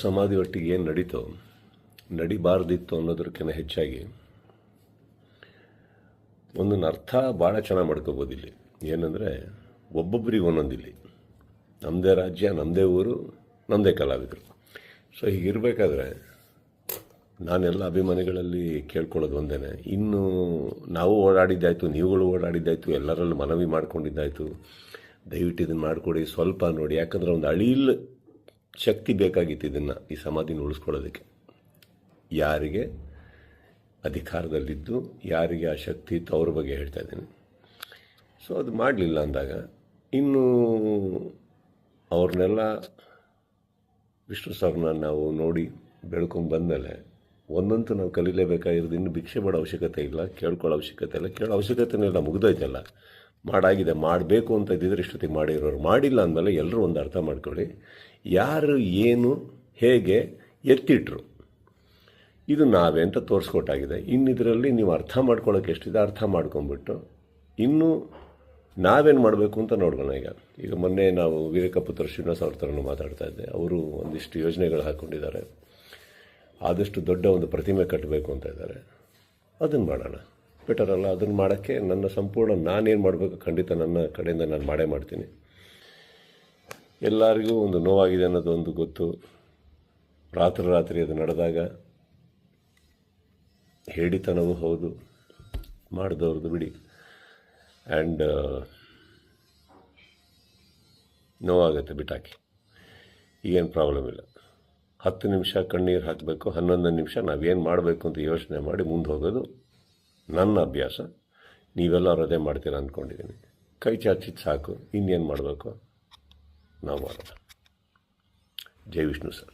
ಸಮಾಧಿ ಒಟ್ಟಿಗೆ ಏನು ನಡೀತೋ ನಡಿಬಾರ್ದಿತ್ತು ಅನ್ನೋದಕ್ಕಿಂತ ಹೆಚ್ಚಾಗಿ ಒಂದನ್ನು ಅರ್ಥ ಭಾಳ ಚೆನ್ನಾಗಿ ಮಾಡ್ಕೋಬೋದು ಇಲ್ಲಿ. ಏನಂದರೆ ಒಬ್ಬೊಬ್ಬರಿಗೆ ಒಂದೊಂದಿಲ್ಲಿ ನಮ್ಮದೇ ರಾಜ್ಯ, ನಮ್ಮದೇ ಊರು, ನಮ್ಮದೇ ಕಲಾವಿದರು. ಸೊ ಹೀಗಿರಬೇಕಾದ್ರೆ ನಾನೆಲ್ಲ ಅಭಿಮಾನಿಗಳಲ್ಲಿ ಕೇಳ್ಕೊಳ್ಳೋದು ಒಂದೇ, ಇನ್ನು ನಾವು ಓಡಾಡಿದ್ದಾಯಿತು, ನೀವುಗಳು ಓಡಾಡಿದ್ದಾಯಿತು, ಎಲ್ಲರಲ್ಲೂ ಮನವಿ ಮಾಡ್ಕೊಂಡಿದ್ದಾಯಿತು, ದಯವಿಟ್ಟು ಇದನ್ನು ಮಾಡಿಕೊಡಿ, ಸ್ವಲ್ಪ ನೋಡಿ. ಯಾಕಂದರೆ ಒಂದು ಅಳಿಲ್ ಶಕ್ತಿ ಬೇಕಾಗಿತ್ತು ಇದನ್ನು, ಈ ಸಮಾಧಿನ ಉಳಿಸ್ಕೊಳ್ಳೋದಕ್ಕೆ. ಯಾರಿಗೆ ಅಧಿಕಾರದಲ್ಲಿದ್ದು ಯಾರಿಗೆ ಆ ಶಕ್ತಿ ಇತ್ತು ಅವ್ರ ಬಗ್ಗೆ ಹೇಳ್ತಾ ಇದ್ದೀನಿ. ಸೊ ಅದು ಮಾಡಲಿಲ್ಲ ಅಂದಾಗ ಇನ್ನು ಅವ್ರನ್ನೆಲ್ಲ ವಿಷ್ಣು ಸರ್ನ ನಾವು ನೋಡಿ ಬೆಳ್ಕೊಂಡು ಬಂದಮೇಲೆ ಒಂದಂತೂ ನಾವು ಕಲೀಲೇಬೇಕಾಗಿರೋದು, ಇನ್ನು ಭಿಕ್ಷೆ ಮಾಡೋ ಅವಶ್ಯಕತೆ ಇಲ್ಲ, ಕೇಳ್ಕೊಳ್ಳೋ ಅವಶ್ಯಕತೆ ಇಲ್ಲ, ಕೇಳೋ ಅವಶ್ಯಕತೆನೇ ಇಲ್ಲ, ಮುಗ್ದೋಯ್ತಲ್ಲ. ಮಾಡಾಗಿದೆ, ಮಾಡಬೇಕು ಅಂತ ಇದ್ದಿದ್ರೆ ಇಷ್ಟೊತ್ತಿಗೆ ಮಾಡಿರೋರು. ಮಾಡಿಲ್ಲ ಅಂದಮೇಲೆ ಎಲ್ಲರೂ ಒಂದು ಅರ್ಥ ಮಾಡ್ಕೊಳ್ಳಿ, ಯಾರು ಏನು ಹೇಗೆ ಎತ್ತಿಟ್ರು ಇದು ನಾವೇ ಅಂತ ತೋರಿಸ್ಕೊಟ್ಟಾಗಿದೆ. ಇನ್ನು ಇದರಲ್ಲಿ ನೀವು ಅರ್ಥ ಮಾಡ್ಕೊಳ್ಳೋಕೆ ಎಷ್ಟಿದೆ ಅರ್ಥ ಮಾಡ್ಕೊಂಬಿಟ್ಟು ಇನ್ನು ನಾವೇನು ಮಾಡಬೇಕು ಅಂತ ನೋಡೋಣ. ಈಗ ಮೊನ್ನೆ ನಾವು ವಿವೇಕಪುತ್ರ ಶ್ರೀನಿವಾಸ ಅವ್ರ ಥರನೂ ಮಾತಾಡ್ತಾ ಇದ್ದೆ. ಅವರು ಒಂದಿಷ್ಟು ಯೋಜನೆಗಳು ಹಾಕ್ಕೊಂಡಿದ್ದಾರೆ, ಆದಷ್ಟು ದೊಡ್ಡ ಒಂದು ಪ್ರತಿಮೆ ಕಟ್ಟಬೇಕು ಅಂತ ಇದ್ದಾರೆ. ಅದನ್ನು ಮಾಡೋಣ, ಬೆಟರ್ ಅಲ್ಲ? ಅದನ್ನು ಮಾಡೋಕ್ಕೆ ನನ್ನ ಸಂಪೂರ್ಣ ನಾನೇನು ಮಾಡಬೇಕು ಖಂಡಿತ ನನ್ನ ಕಡೆಯಿಂದ ನಾನು ಮಾಡೇ ಮಾಡ್ತೀನಿ. ಎಲ್ಲರಿಗೂ ಒಂದು ನೋವಾಗಿದೆ ಅನ್ನೋದು ಒಂದು ಗೊತ್ತು. ರಾತ್ರಿ ಅದು ನಡೆದಾಗ ಹೇಳಿತನವೂ ಹೌದು, ಮಾಡಿದವ್ರದ್ದು ಬಿಡಿ. ಆ್ಯಂಡ್ ನೋವಾಗುತ್ತೆ, ಬಿಟ್ಟಾಕಿ, ಈಗೇನು ಪ್ರಾಬ್ಲಮ್ ಇಲ್ಲ. 10 ನಿಮಿಷ ಕಣ್ಣೀರು ಹಾಕಬೇಕು, 11 ನಿಮಿಷ ನಾವೇನು ಮಾಡಬೇಕು ಅಂತ ಯೋಚನೆ ಮಾಡಿ ಮುಂದೆ ಹೋಗೋದು ನನ್ನ ಅಭ್ಯಾಸ. ನೀವೆಲ್ಲರೂ ಅದೇ ಮಾಡ್ತೀರ ಅಂದ್ಕೊಂಡಿದ್ದೀನಿ. ಕೈ ಚಾಚಿದ್ದು ಸಾಕು, ಇನ್ನೇನು ಮಾಡಬೇಕು ನಾವು ಮಾಡೋಣ. ಜೈ ವಿಷ್ಣು ಸರ್.